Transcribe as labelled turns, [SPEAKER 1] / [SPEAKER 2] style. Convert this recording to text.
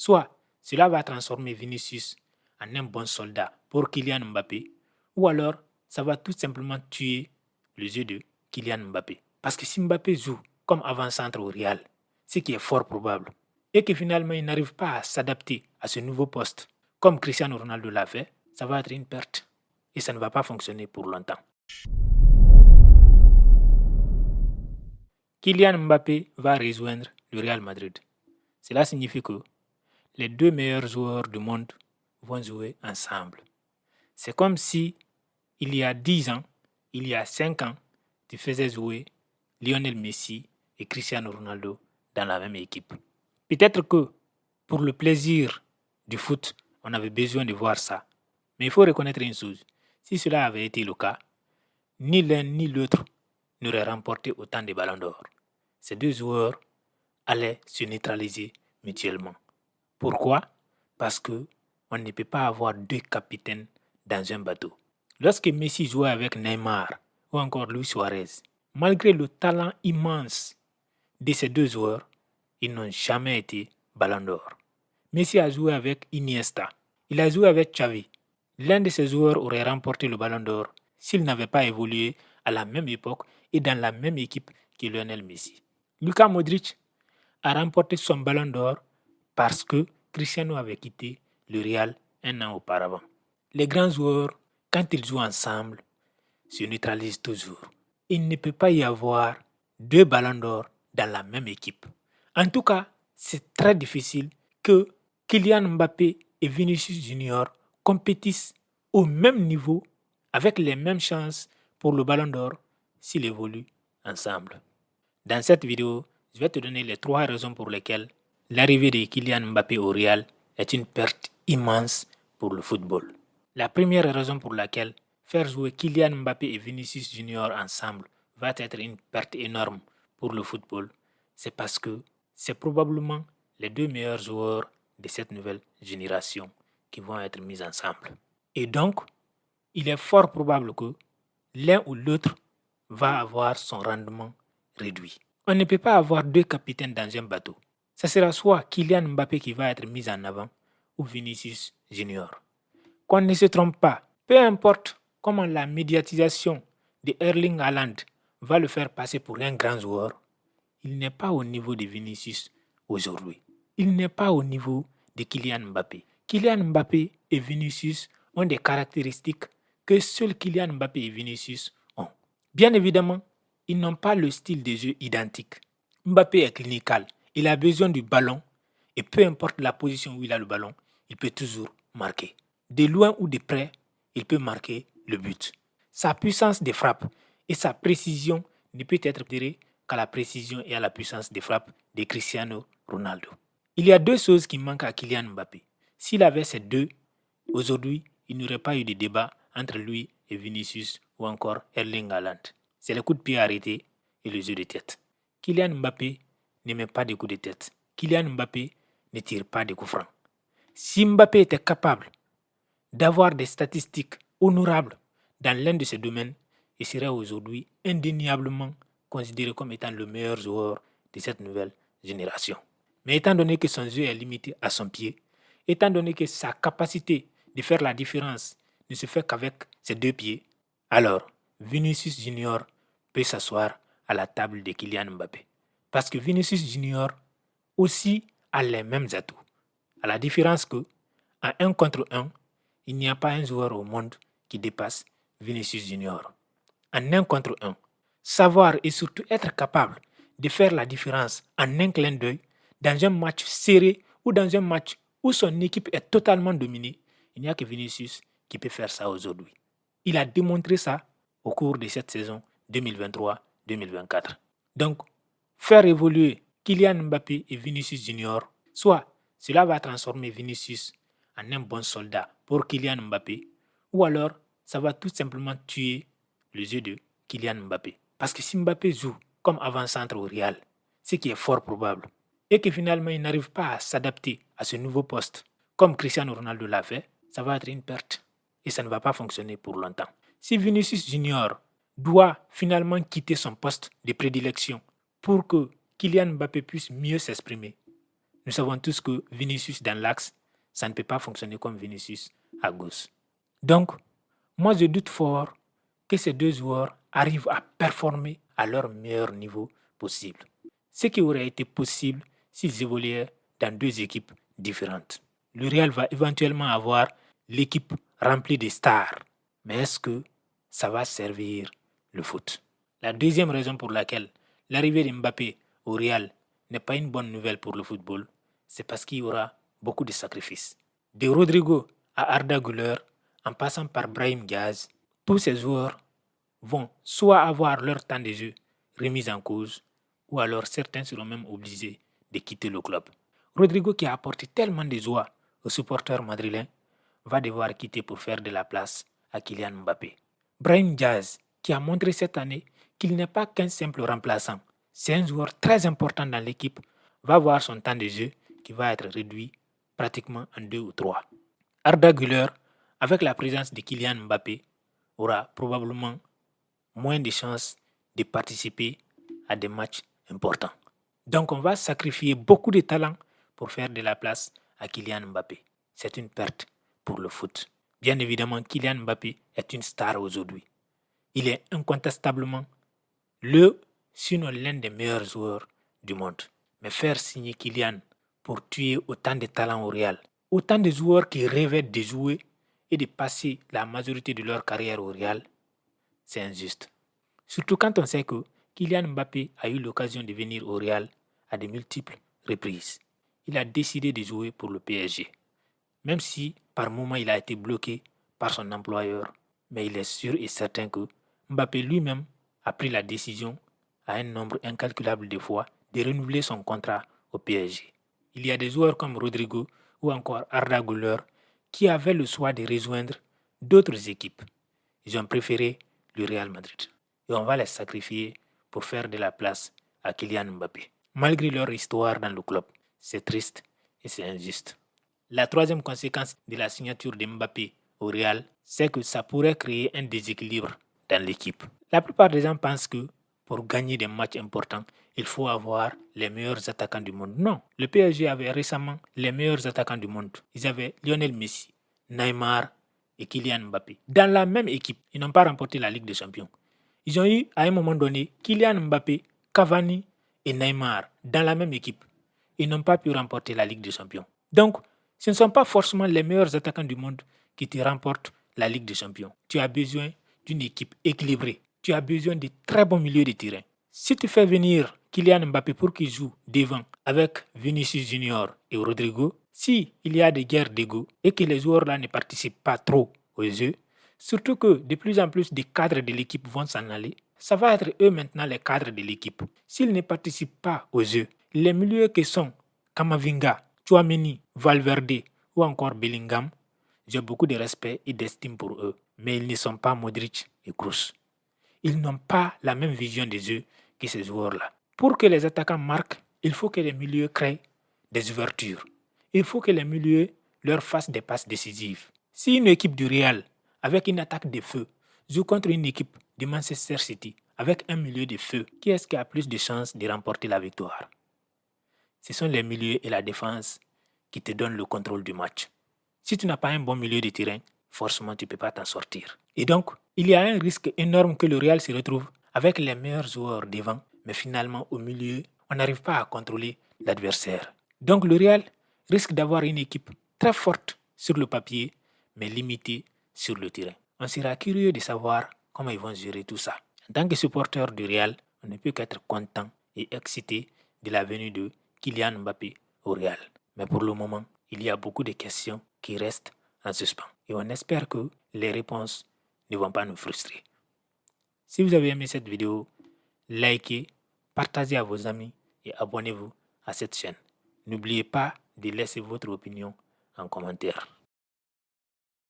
[SPEAKER 1] Soit cela va transformer Vinicius en un bon soldat pour Kylian Mbappé, ou alors ça va tout simplement tuer les yeux de Kylian Mbappé. Parce que si Mbappé joue comme avant-centre au Real, ce qui est fort probable, et que finalement il n'arrive pas à s'adapter à ce nouveau poste, comme Cristiano Ronaldo l'a fait, ça va être une perte et ça ne va pas fonctionner pour longtemps. Kylian Mbappé va rejoindre le Real Madrid. Cela signifie que les deux meilleurs joueurs du monde vont jouer ensemble. C'est comme si, il y a 10 ans, il y a 5 ans, tu faisais jouer Lionel Messi et Cristiano Ronaldo dans la même équipe. Peut-être que pour le plaisir du foot, on avait besoin de voir ça. Mais il faut reconnaître une chose. Si cela avait été le cas, ni l'un ni l'autre n'aurait remporté autant de ballons d'or. Ces deux joueurs allaient se neutraliser mutuellement. Pourquoi? Parce que on ne peut pas avoir deux capitaines dans un bateau. Lorsque Messi jouait avec Neymar ou encore Luis Suarez, malgré le talent immense de ces deux joueurs, ils n'ont jamais été ballon d'or. Messi a joué avec Iniesta, il a joué avec Xavi. L'un de ces joueurs aurait remporté le ballon d'or s'il n'avait pas évolué à la même époque et dans la même équipe que Lionel Messi. Luka Modric a remporté son ballon d'or parce que Cristiano avait quitté le Real un an auparavant. Les grands joueurs, quand ils jouent ensemble, se neutralisent toujours. Il ne peut pas y avoir deux ballons d'or dans la même équipe. En tout cas, c'est très difficile que Kylian Mbappé et Vinicius Junior compétissent au même niveau avec les mêmes chances pour le ballon d'or s'ils évoluent ensemble. Dans cette vidéo, je vais te donner les 3 raisons pour lesquelles l'arrivée de Kylian Mbappé au Real est une perte immense pour le football. La première raison pour laquelle faire jouer Kylian Mbappé et Vinicius Junior ensemble va être une perte énorme pour le football, c'est parce que c'est probablement les deux meilleurs joueurs de cette nouvelle génération qui vont être mis ensemble. Et donc, il est fort probable que l'un ou l'autre va avoir son rendement réduit. On ne peut pas avoir deux capitaines dans un bateau. Ce sera soit Kylian Mbappé qui va être mis en avant ou Vinicius Junior. Qu'on ne se trompe pas, peu importe comment la médiatisation de Erling Haaland va le faire passer pour un grand joueur, il n'est pas au niveau de Vinicius aujourd'hui. Il n'est pas au niveau de Kylian Mbappé. Kylian Mbappé et Vinicius ont des caractéristiques que seuls Kylian Mbappé et Vinicius ont. Bien évidemment, ils n'ont pas le style de jeu identique. Mbappé est clinical, il a besoin du ballon et peu importe la position où il a le ballon, il peut toujours marquer. De loin ou de près, il peut marquer le but. Sa puissance de frappe et sa précision ne peut être comparée qu'à la précision et à la puissance de frappe de Cristiano Ronaldo. Il y a deux choses qui manquent à Kylian Mbappé. S'il avait ces deux, aujourd'hui, il n'y aurait pas eu de débat entre lui et Vinicius ou encore Erling Haaland. C'est le coup de pied arrêté et le jeu de tête. Kylian Mbappé ne met pas de coups de tête. Kylian Mbappé ne tire pas de coups francs. Si Mbappé était capable d'avoir des statistiques honorables dans l'un de ces domaines, il serait aujourd'hui indéniablement considéré comme étant le meilleur joueur de cette nouvelle génération. Mais étant donné que son jeu est limité à son pied, étant donné que sa capacité de faire la différence ne se fait qu'avec ses deux pieds, alors Vinicius Junior peut s'asseoir à la table de Kylian Mbappé. Parce que Vinicius Junior aussi a les mêmes atouts. À la différence que, en 1 contre 1, il n'y a pas un joueur au monde qui dépasse Vinicius Junior. En 1 contre 1, savoir et surtout être capable de faire la différence en un clin d'œil dans un match serré ou dans un match où son équipe est totalement dominée, il n'y a que Vinicius qui peut faire ça aujourd'hui. Il a démontré ça au cours de cette saison 2023-2024. Donc, faire évoluer Kylian Mbappé et Vinicius Junior, soit cela va transformer Vinicius en un bon soldat pour Kylian Mbappé, ou alors ça va tout simplement tuer le jeu de Kylian Mbappé. Parce que si Mbappé joue comme avant-centre au Real, ce qui est fort probable, et que finalement il n'arrive pas à s'adapter à ce nouveau poste, comme Cristiano Ronaldo l'a fait, ça va être une perte et ça ne va pas fonctionner pour longtemps. Si Vinicius Junior doit finalement quitter son poste de prédilection pour que Kylian Mbappé puisse mieux s'exprimer, Nous savons tous que Vinicius dans l'axe, ça ne peut pas fonctionner comme Vinicius à gauche. Donc, moi je doute fort que ces deux joueurs arrivent à performer à leur meilleur niveau possible. Ce qui aurait été possible s'ils évoluaient dans deux équipes différentes. Le Real va éventuellement avoir l'équipe remplie de stars. Mais est-ce que ça va servir le foot? La deuxième raison pour laquelle l'arrivée de Mbappé au Real n'est pas une bonne nouvelle pour le football, c'est parce qu'il y aura beaucoup de sacrifices. De Rodrigo à Arda Güler, en passant par Brahim Diaz, tous ces joueurs vont soit avoir leur temps de jeu remis en cause, ou alors certains seront même obligés de quitter le club. Rodrigo, qui a apporté tellement de joie aux supporters madrilènes, va devoir quitter pour faire de la place à Kylian Mbappé. Brahim Diaz, qui a montré cette année qu'il n'est pas qu'un simple remplaçant, c'est un joueur très important dans l'équipe, va voir son temps de jeu qui va être réduit pratiquement en 2 ou 3. Arda Güler, avec la présence de Kylian Mbappé, aura probablement moins de chances de participer à des matchs importants. Donc on va sacrifier beaucoup de talent pour faire de la place à Kylian Mbappé. C'est une perte pour le foot. Bien évidemment, Kylian Mbappé est une star aujourd'hui. Il est incontestablement sinon l'un des meilleurs joueurs du monde. Mais faire signer Kylian pour tuer autant de talents au Real, autant de joueurs qui rêvaient de jouer et de passer la majorité de leur carrière au Real, c'est injuste. Surtout quand on sait que Kylian Mbappé a eu l'occasion de venir au Real à de multiples reprises. Il a décidé de jouer pour le PSG. Même si par moments il a été bloqué par son employeur, mais il est sûr et certain que Mbappé lui-même a pris la décision à un nombre incalculable de fois de renouveler son contrat au PSG. Il y a des joueurs comme Rodrigo ou encore Arda Güler qui avaient le choix de rejoindre d'autres équipes. Ils ont préféré le Real Madrid. Et on va les sacrifier pour faire de la place à Kylian Mbappé. Malgré leur histoire dans le club, c'est triste et c'est injuste. La troisième conséquence de la signature de Mbappé au Real, c'est que ça pourrait créer un déséquilibre dans l'équipe. La plupart des gens pensent que pour gagner des matchs importants, il faut avoir les meilleurs attaquants du monde. Non, le PSG avait récemment les meilleurs attaquants du monde. Ils avaient Lionel Messi, Neymar et Kylian Mbappé. Dans la même équipe, ils n'ont pas remporté la Ligue des Champions. Ils ont eu à un moment donné Kylian Mbappé, Cavani et Neymar dans la même équipe. Ils n'ont pas pu remporter la Ligue des Champions. Donc, ce ne sont pas forcément les meilleurs attaquants du monde qui te remportent la Ligue des Champions. Tu as besoin d'une équipe équilibrée. Tu as besoin de très bons milieux de terrain. Si tu fais venir Kylian Mbappé pour qu'il joue devant avec Vinicius Junior et Rodrigo, si il y a des guerres d'ego et que les joueurs là ne participent pas trop aux jeux, surtout que de plus en plus des cadres de l'équipe vont s'en aller, ça va être eux maintenant les cadres de l'équipe. S'ils ne participent pas aux jeux, les milieux que sont Kamavinga, Tchouaméni, Valverde ou encore Bellingham, j'ai beaucoup de respect et d'estime pour eux, mais ils ne sont pas Modric et Kroos. Ils n'ont pas la même vision des jeux que ces joueurs-là. Pour que les attaquants marquent, il faut que les milieux créent des ouvertures. Il faut que les milieux leur fassent des passes décisives. Si une équipe du Real, avec une attaque de feu, joue contre une équipe de Manchester City, avec un milieu de feu, qui est-ce qui a plus de chances de remporter la victoire? Ce sont les milieux et la défense qui te donnent le contrôle du match. Si tu n'as pas un bon milieu de terrain, forcément tu ne peux pas t'en sortir. Et donc, il y a un risque énorme que le Real se retrouve avec les meilleurs joueurs devant, mais finalement au milieu, on n'arrive pas à contrôler l'adversaire. Donc le Real risque d'avoir une équipe très forte sur le papier, mais limitée sur le terrain. On sera curieux de savoir comment ils vont gérer tout ça. En tant que supporter du Real, on ne peut qu'être content et excité de la venue de Kylian Mbappé au Real. Mais pour le moment, il y a beaucoup de questions qui restent en suspens. Et on espère que les réponses ne vont pas nous frustrer. Si vous avez aimé cette vidéo, likez, partagez à vos amis et abonnez-vous à cette chaîne. N'oubliez pas de laisser votre opinion en commentaire.